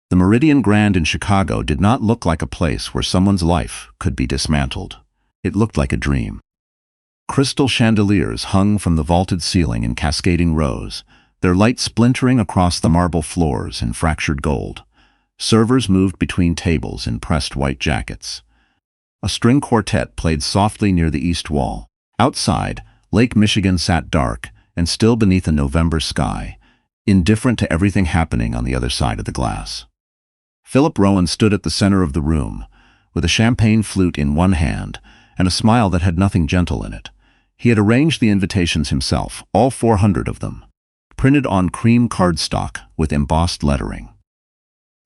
The Meridian Grand in Chicago did not look like a place where someone's life could be dismantled. It looked like a dream. Crystal chandeliers hung from the vaulted ceiling in cascading rows, their light splintering across the marble floors in fractured gold. Servers moved between tables in pressed white jackets. A string quartet played softly near the east wall. Outside, Lake Michigan sat dark and still beneath a November sky, indifferent to everything happening on the other side of the glass. Philip Rowan stood at the center of the room, with a champagne flute in one hand and a smile that had nothing gentle in it. He had arranged the invitations himself, all 400 of them, printed on cream cardstock with embossed lettering.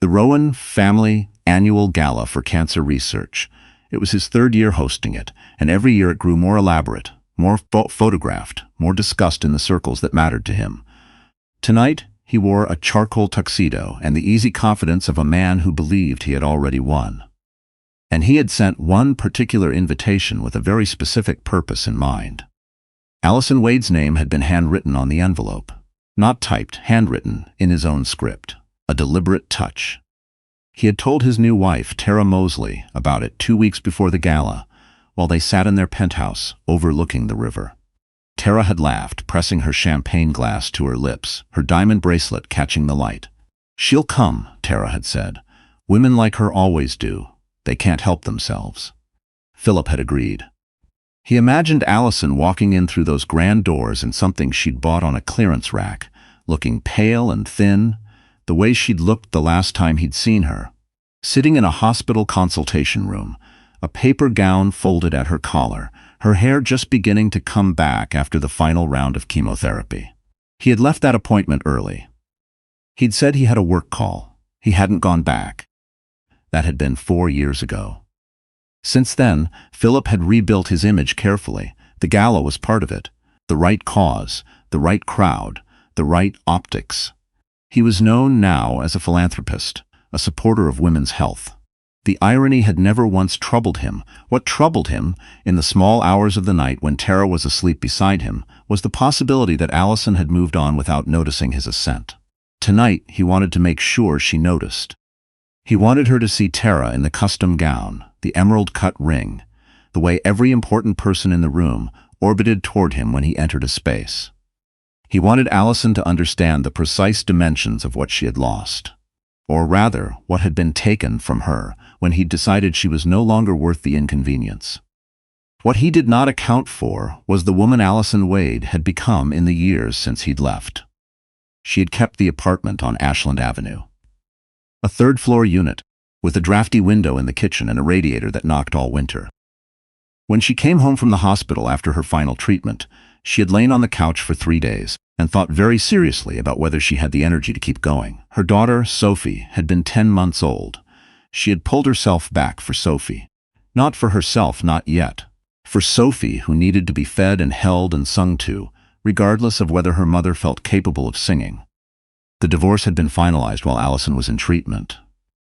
The Rowan Family Annual Gala for Cancer Research. It was his third year hosting it, and every year it grew more elaborate, more photographed, more discussed in the circles that mattered to him. Tonight, he wore a charcoal tuxedo and the easy confidence of a man who believed he had already won. And he had sent one particular invitation with a very specific purpose in mind. Allison Wade's name had been handwritten on the envelope. Not typed, handwritten, in his own script. A deliberate touch. He had told his new wife, Tara Mosley, about it 2 weeks before the gala, while they sat in their penthouse, overlooking the river. Tara had laughed, pressing her champagne glass to her lips, her diamond bracelet catching the light. "She'll come," Tara had said. "Women like her always do. They can't help themselves." Philip had agreed. He imagined Allison walking in through those grand doors in something she'd bought on a clearance rack, looking pale and thin, the way she'd looked the last time he'd seen her, sitting in a hospital consultation room, a paper gown folded at her collar, her hair just beginning to come back after the final round of chemotherapy. He had left that appointment early. He'd said he had a work call. He hadn't gone back. That had been 4 years ago. Since then, Philip had rebuilt his image carefully. The gala was part of it. The right cause, the right crowd, the right optics. He was known now as a philanthropist, a supporter of women's health. The irony had never once troubled him. What troubled him, in the small hours of the night when Tara was asleep beside him, was the possibility that Allison had moved on without noticing his ascent. Tonight, he wanted to make sure she noticed. He wanted her to see Tara in the custom gown, the emerald-cut ring, the way every important person in the room orbited toward him when he entered a space. He wanted Allison to understand the precise dimensions of what she had lost. Or rather, what had been taken from her when he decided she was no longer worth the inconvenience. What he did not account for was the woman Allison Wade had become in the years since he'd left. She had kept the apartment on Ashland Avenue. A third-floor unit, with a drafty window in the kitchen and a radiator that knocked all winter. When she came home from the hospital after her final treatment, she had lain on the couch for 3 days and thought very seriously about whether she had the energy to keep going. Her daughter, Sophie, had been 10 months old. She had pulled herself back for Sophie. Not for herself, not yet. For Sophie, who needed to be fed and held and sung to, regardless of whether her mother felt capable of singing. The divorce had been finalized while Allison was in treatment.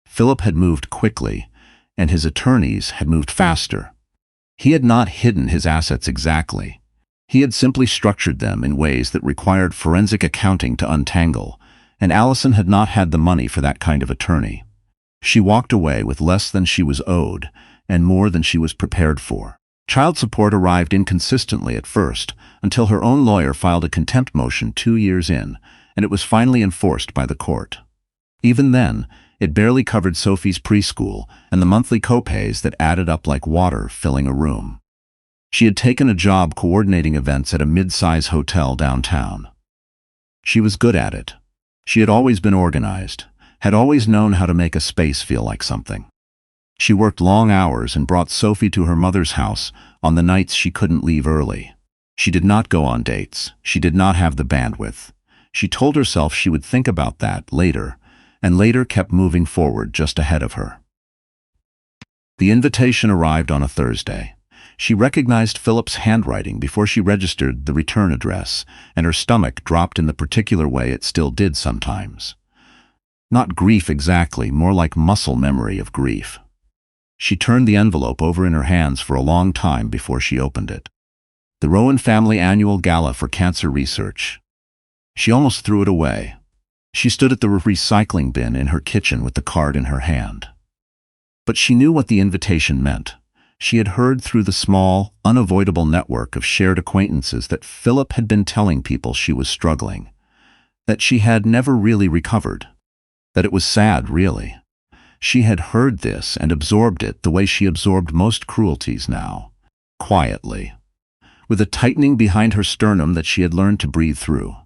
Philip had moved quickly, and his attorneys had moved faster. He had not hidden his assets exactly. He had simply structured them in ways that required forensic accounting to untangle, and Allison had not had the money for that kind of attorney. She walked away with less than she was owed, and more than she was prepared for. Child support arrived inconsistently at first, until her own lawyer filed a contempt motion 2 years in, and it was finally enforced by the court. Even then, it barely covered Sophie's preschool and the monthly copays that added up like water filling a room. She had taken a job coordinating events at a mid-size hotel downtown. She was good at it. She had always been organized, had always known how to make a space feel like something. She worked long hours and brought Sophie to her mother's house on the nights she couldn't leave early. She did not go on dates. She did not have the bandwidth. She told herself she would think about that later, and later kept moving forward just ahead of her. The invitation arrived on a Thursday. She recognized Philip's handwriting before she registered the return address, and her stomach dropped in the particular way it still did sometimes. Not grief exactly, more like muscle memory of grief. She turned the envelope over in her hands for a long time before she opened it. The Rowan Family Annual Gala for Cancer Research. She almost threw it away. She stood at the recycling bin in her kitchen with the card in her hand. But she knew what the invitation meant. She had heard through the small, unavoidable network of shared acquaintances that Philip had been telling people she was struggling, that she had never really recovered, that it was sad, really. She had heard this and absorbed it the way she absorbed most cruelties now, quietly, with a tightening behind her sternum that she had learned to breathe through.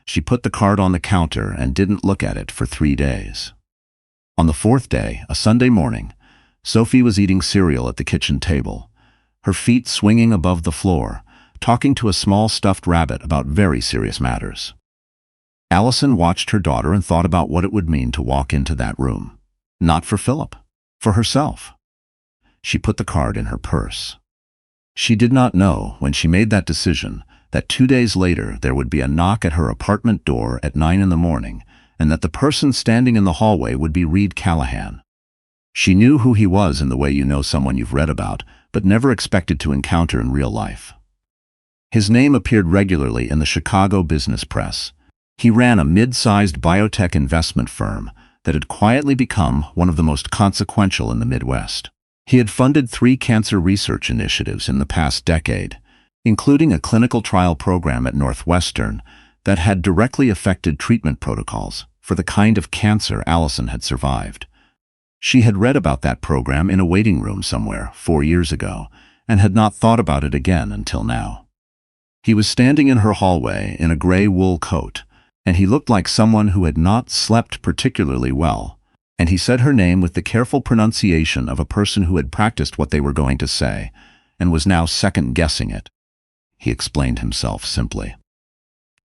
She put the card on the counter and didn't look at it for 3 days. On the 4th day, a Sunday morning, Sophie was eating cereal at the kitchen table, her feet swinging above the floor, talking to a small stuffed rabbit about very serious matters. Allison watched her daughter and thought about what it would mean to walk into that room. Not for Philip, for herself. She put the card in her purse. She did not know, when she made that decision, that 2 days later there would be a knock at her apartment door at 9 in the morning, and that the person standing in the hallway would be Reed Callahan. She knew who he was in the way you know someone you've read about, but never expected to encounter in real life. His name appeared regularly in the Chicago business press. He ran a mid-sized biotech investment firm that had quietly become one of the most consequential in the Midwest. He had funded 3 cancer research initiatives in the past decade, including a clinical trial program at Northwestern that had directly affected treatment protocols for the kind of cancer Allison had survived. She had read about that program in a waiting room somewhere 4 years ago and had not thought about it again until now. He was standing in her hallway in a gray wool coat, and he looked like someone who had not slept particularly well, and he said her name with the careful pronunciation of a person who had practiced what they were going to say and was now second-guessing it. He explained himself simply.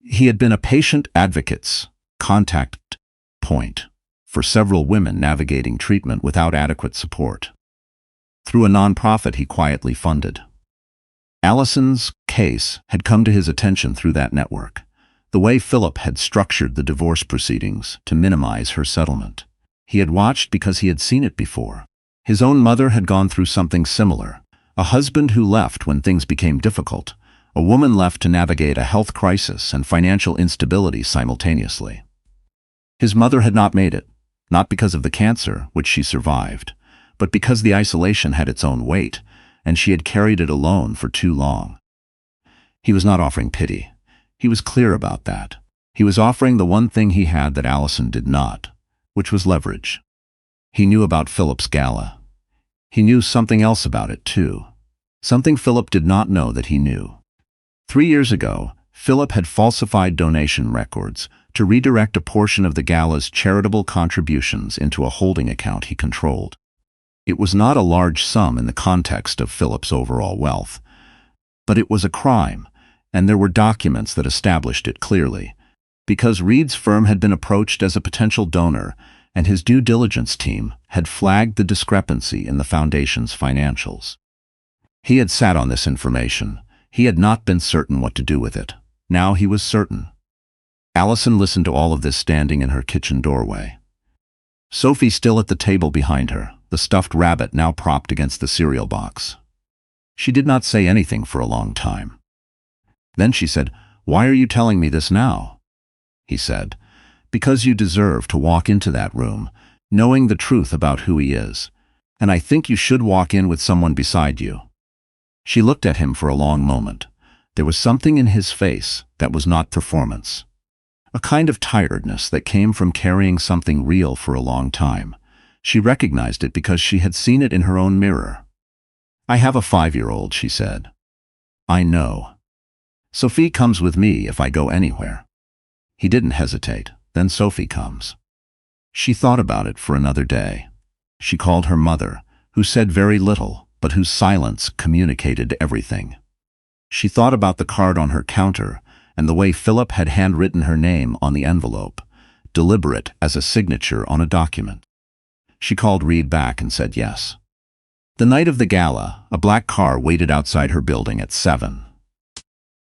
He had been a patient advocate's contact point for several women navigating treatment without adequate support, through a nonprofit he quietly funded. Allison's case had come to his attention through that network, the way Philip had structured the divorce proceedings to minimize her settlement. He had watched because he had seen it before. His own mother had gone through something similar, a husband who left when things became difficult, a woman left to navigate a health crisis and financial instability simultaneously. His mother had not made it, not because of the cancer, which she survived, but because the isolation had its own weight, and she had carried it alone for too long. He was not offering pity. He was clear about that. He was offering the one thing he had that Allison did not, which was leverage. He knew about Philip's Gala. He knew something else about it, too. Something Philip did not know that he knew. 3 years ago, Philip had falsified donation records to redirect a portion of the Gala's charitable contributions into a holding account he controlled. It was not a large sum in the context of Philip's overall wealth, but it was a crime, and there were documents that established it clearly, because Reed's firm had been approached as a potential donor, and his due diligence team had flagged the discrepancy in the foundation's financials. He had sat on this information. He had not been certain what to do with it. Now he was certain. Allison listened to all of this standing in her kitchen doorway. Sophie still at the table behind her, the stuffed rabbit now propped against the cereal box. She did not say anything for a long time. Then she said, "Why are you telling me this now?" He said, "Because you deserve to walk into that room, knowing the truth about who he is, and I think you should walk in with someone beside you." She looked at him for a long moment. There was something in his face that was not performance. A kind of tiredness that came from carrying something real for a long time. She recognized it because she had seen it in her own mirror. "I have a 5-year-old, she said. "I know. Sophie comes with me if I go anywhere." He didn't hesitate. Then Sophie comes. She thought about it for another day. She called her mother, who said very little, but whose silence communicated everything. She thought about the card on her counter and the way Philip had handwritten her name on the envelope, deliberate as a signature on a document. She called Reed back and said yes. The night of the gala, a black car waited outside her building at 7.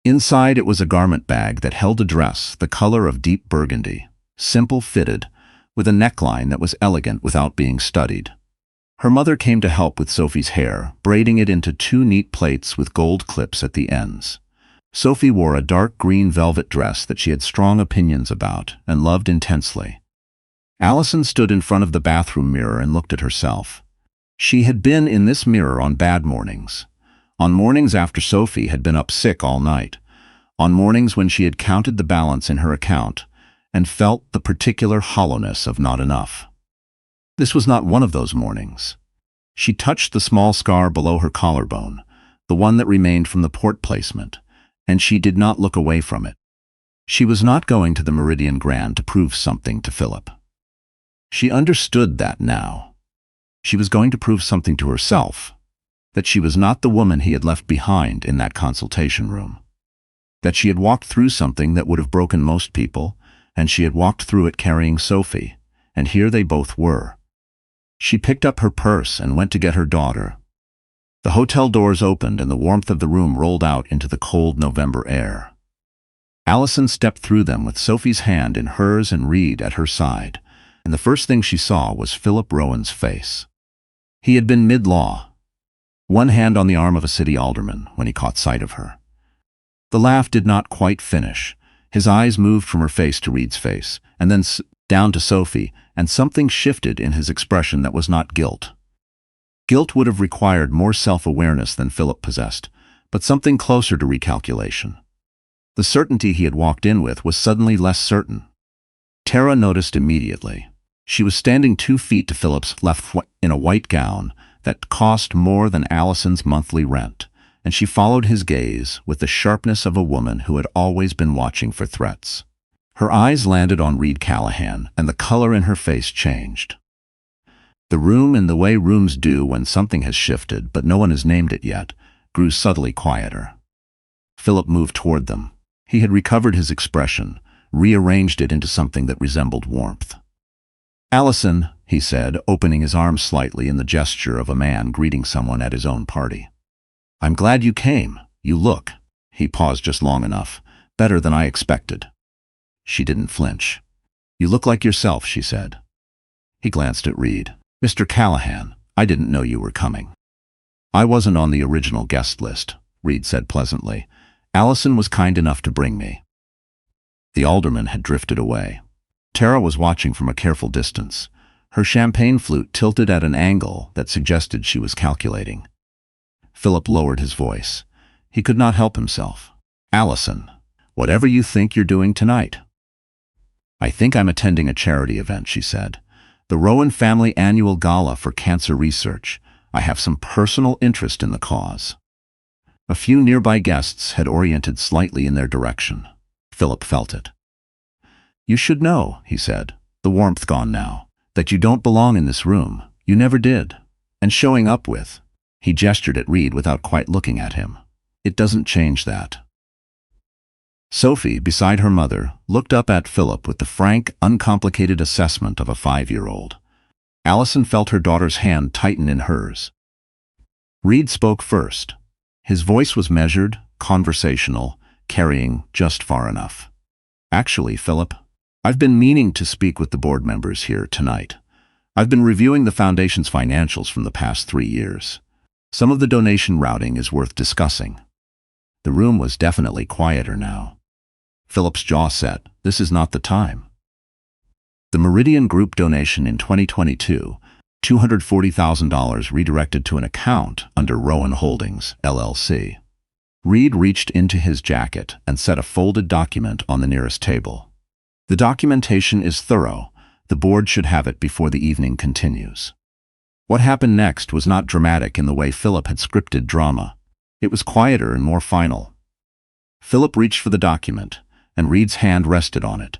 Inside it was a garment bag that held a dress the color of deep burgundy, simple fitted, with a neckline that was elegant without being studied. Her mother came to help with Sophie's hair, braiding it into 2 neat plaits with gold clips at the ends. Sophie wore a dark green velvet dress that she had strong opinions about and loved intensely. Allison stood in front of the bathroom mirror and looked at herself. She had been in this mirror on bad mornings. On mornings after Sophie had been up sick all night. On mornings when she had counted the balance in her account and felt the particular hollowness of not enough. This was not one of those mornings. She touched the small scar below her collarbone, the one that remained from the port placement, and she did not look away from it. She was not going to the Meridian Grand to prove something to Philip. She understood that now. She was going to prove something to herself, that she was not the woman he had left behind in that consultation room, that she had walked through something that would have broken most people, and she had walked through it carrying Sophie, and here they both were. She picked up her purse and went to get her daughter. The hotel doors opened and the warmth of the room rolled out into the cold November air. Allison stepped through them with Sophie's hand in hers and Reed at her side, and the first thing she saw was Philip Rowan's face. He had been mid-law, one hand on the arm of a city alderman when he caught sight of her. The laugh did not quite finish. His eyes moved from her face to Reed's face, and then down to Sophie, and something shifted in his expression that was not guilt. Guilt would have required more self-awareness than Philip possessed, but something closer to recalculation. The certainty he had walked in with was suddenly less certain. Tara noticed immediately. She was standing 2 feet to Philip's left in a white gown that cost more than Allison's monthly rent, and she followed his gaze with the sharpness of a woman who had always been watching for threats. Her eyes landed on Reed Callahan, and the color in her face changed. The room, in the way rooms do when something has shifted but no one has named it yet, grew subtly quieter. Philip moved toward them. He had recovered his expression, rearranged it into something that resembled warmth. "Allison," he said, opening his arms slightly in the gesture of a man greeting someone at his own party. "I'm glad you came. You look," he paused just long enough, "better than I expected." She didn't flinch. "You look like yourself," she said. He glanced at Reed. "Mr. Callahan, I didn't know you were coming." "I wasn't on the original guest list," Reed said pleasantly. "Allison was kind enough to bring me." The alderman had drifted away. Tara was watching from a careful distance, her champagne flute tilted at an angle that suggested she was calculating. Philip lowered his voice. He could not help himself. "Allison, whatever you think you're doing tonight." "I think I'm attending a charity event," she said. "The Rowan Family Annual Gala for Cancer Research. I have some personal interest in the cause." A few nearby guests had oriented slightly in their direction. Philip felt it. "You should know," he said, the warmth gone now, "that you don't belong in this room. You never did. And showing up with—" he gestured at Reed without quite looking at him. "It doesn't change that." Sophie, beside her mother, looked up at Philip with the frank, uncomplicated assessment of a 5-year-old. Allison felt her daughter's hand tighten in hers. Reed spoke first. His voice was measured, conversational, carrying just far enough. "Actually, Philip, I've been meaning to speak with the board members here tonight. I've been reviewing the foundation's financials from the past 3 years. Some of the donation routing is worth discussing." The room was definitely quieter now. Philip's jaw set. This is not the time. The Meridian Group donation in 2022, $240,000 redirected to an account under Rowan Holdings, LLC. Reed reached into his jacket and set a folded document on the nearest table. "The documentation is thorough. The board should have it before the evening continues." What happened next was not dramatic in the way Philip had scripted drama. It was quieter and more final. Philip reached for the document, and Reed's hand rested on it,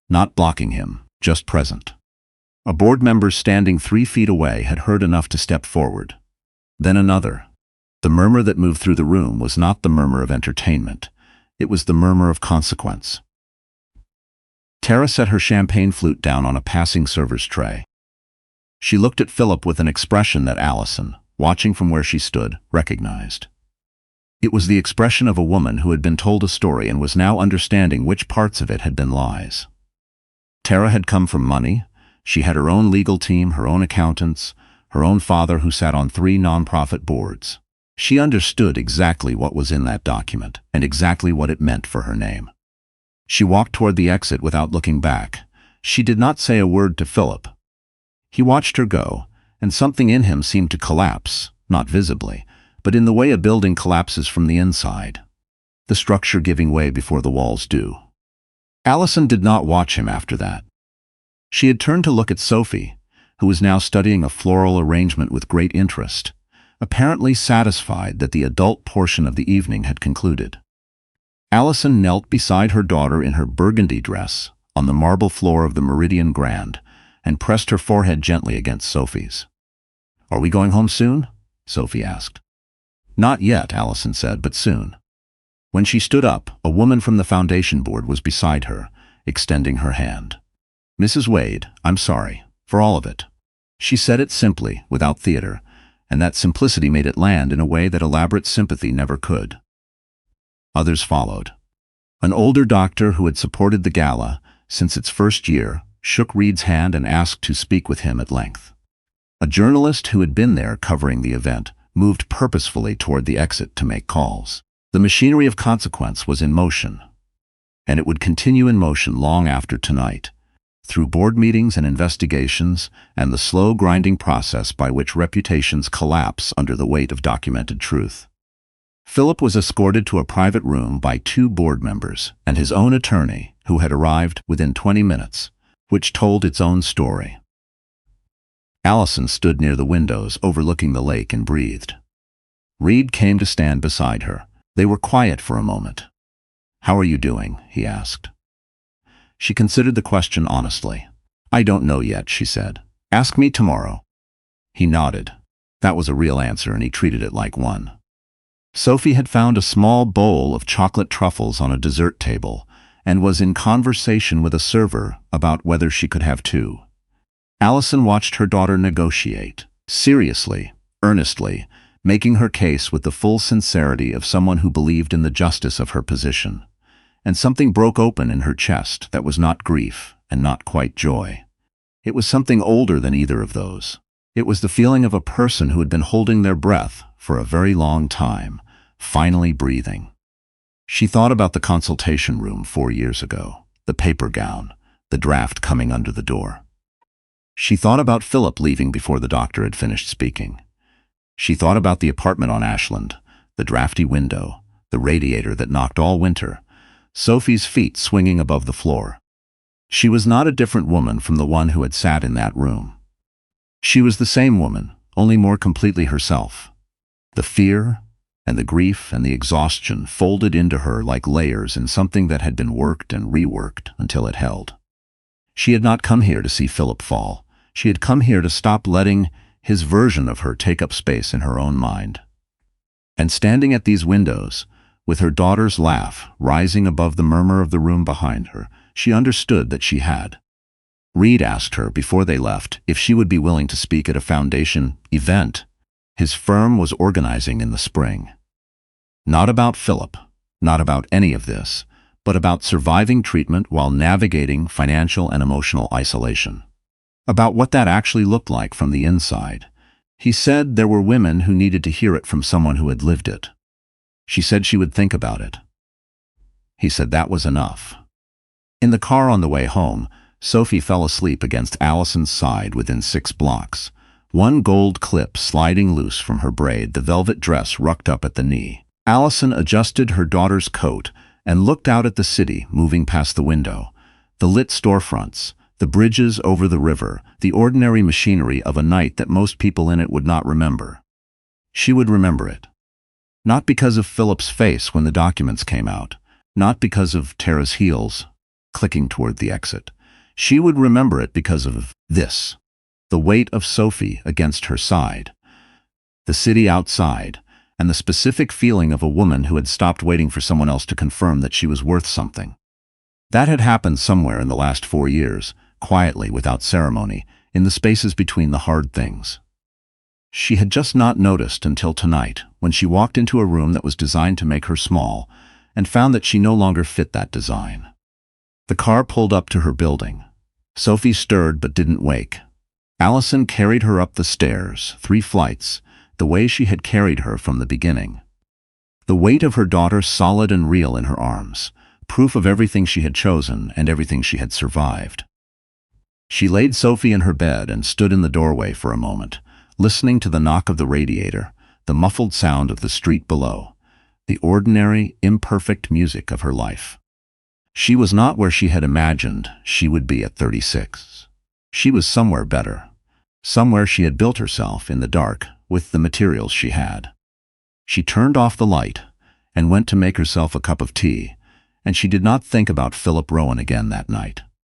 not blocking him, just present. A board member standing 3 feet away had heard enough to step forward. Then another. The murmur that moved through the room was not the murmur of entertainment. It was the murmur of consequence. Tara set her champagne flute down on a passing server's tray. She looked at Philip with an expression that Allison, watching from where she stood, recognized. It was the expression of a woman who had been told a story and was now understanding which parts of it had been lies. Tara had come from money. She had her own legal team, her own accountants, her own father who sat on 3 nonprofit boards. She understood exactly what was in that document and exactly what it meant for her name. She walked toward the exit without looking back. She did not say a word to Philip. He watched her go, and something in him seemed to collapse, not visibly, but in the way a building collapses from the inside, the structure giving way before the walls do. Allison did not watch him after that. She had turned to look at Sophie, who was now studying a floral arrangement with great interest, apparently satisfied that the adult portion of the evening had concluded. Allison knelt beside her daughter in her burgundy dress on the marble floor of the Meridian Grand and pressed her forehead gently against Sophie's. "Are we going home soon?" Sophie asked. "Not yet," Allison said, "but soon." When she stood up, a woman from the foundation board was beside her, extending her hand. "Mrs. Wade, I'm sorry, for all of it." She said it simply, without theater, and that simplicity made it land in a way that elaborate sympathy never could. Others followed. An older doctor who had supported the Gala since its first year shook Reed's hand and asked to speak with him at length. A journalist who had been there covering the event moved purposefully toward the exit to make calls. The machinery of consequence was in motion, and it would continue in motion long after tonight, through board meetings and investigations and the slow grinding process by which reputations collapse under the weight of documented truth. Philip was escorted to a private room by 2 board members and his own attorney, who had arrived within 20 minutes, which told its own story. Allison stood near the windows overlooking the lake and breathed. Reed came to stand beside her. They were quiet for a moment. "How are you doing?" he asked. She considered the question honestly. "I don't know yet," she said. "Ask me tomorrow." He nodded. That was a real answer, and he treated it like one. Sophie had found a small bowl of chocolate truffles on a dessert table and was in conversation with a server about whether she could have 2. Allison watched her daughter negotiate, seriously, earnestly, making her case with the full sincerity of someone who believed in the justice of her position. And something broke open in her chest that was not grief and not quite joy. It was something older than either of those. It was the feeling of a person who had been holding their breath for a very long time, finally breathing. She thought about the consultation room 4 years ago, the paper gown, the draft coming under the door. She thought about Philip leaving before the doctor had finished speaking. She thought about the apartment on Ashland, the drafty window, the radiator that knocked all winter, Sophie's feet swinging above the floor. She was not a different woman from the one who had sat in that room. She was the same woman, only more completely herself. The fear and the grief and the exhaustion folded into her like layers in something that had been worked and reworked until it held. She had not come here to see Philip fall. She had come here to stop letting his version of her take up space in her own mind. And standing at these windows, with her daughter's laugh rising above the murmur of the room behind her, she understood that she had. Reed asked her before they left if she would be willing to speak at a foundation event his firm was organizing in the spring. Not about Philip, not about any of this, but about surviving treatment while navigating financial and emotional isolation. About what that actually looked like from the inside. He said there were women who needed to hear it from someone who had lived it. She said she would think about it. He said that was enough. In the car on the way home, Sophie fell asleep against Allison's side within 6 blocks, one gold clip sliding loose from her braid, the velvet dress rucked up at the knee. Allison adjusted her daughter's coat and looked out at the city moving past the window, the lit storefronts, the bridges over the river, the ordinary machinery of a night that most people in it would not remember. She would remember it. Not because of Philip's face when the documents came out, not because of Tara's heels clicking toward the exit. She would remember it because of this, the weight of Sophie against her side, the city outside, and the specific feeling of a woman who had stopped waiting for someone else to confirm that she was worth something. That had happened somewhere in the last 4 years, quietly, without ceremony, in the spaces between the hard things. She had just not noticed until tonight, when she walked into a room that was designed to make her small, and found that she no longer fit that design. The car pulled up to her building. Sophie stirred but didn't wake. Allison carried her up the stairs, 3 flights, the way she had carried her from the beginning. The weight of her daughter solid and real in her arms, proof of everything she had chosen and everything she had survived. She laid Sophie in her bed and stood in the doorway for a moment, listening to the knock of the radiator, the muffled sound of the street below, the ordinary, imperfect music of her life. She was not where she had imagined she would be at 36. She was somewhere better, somewhere she had built herself in the dark with the materials she had. She turned off the light and went to make herself a cup of tea, and she did not think about Philip Rowan again that night.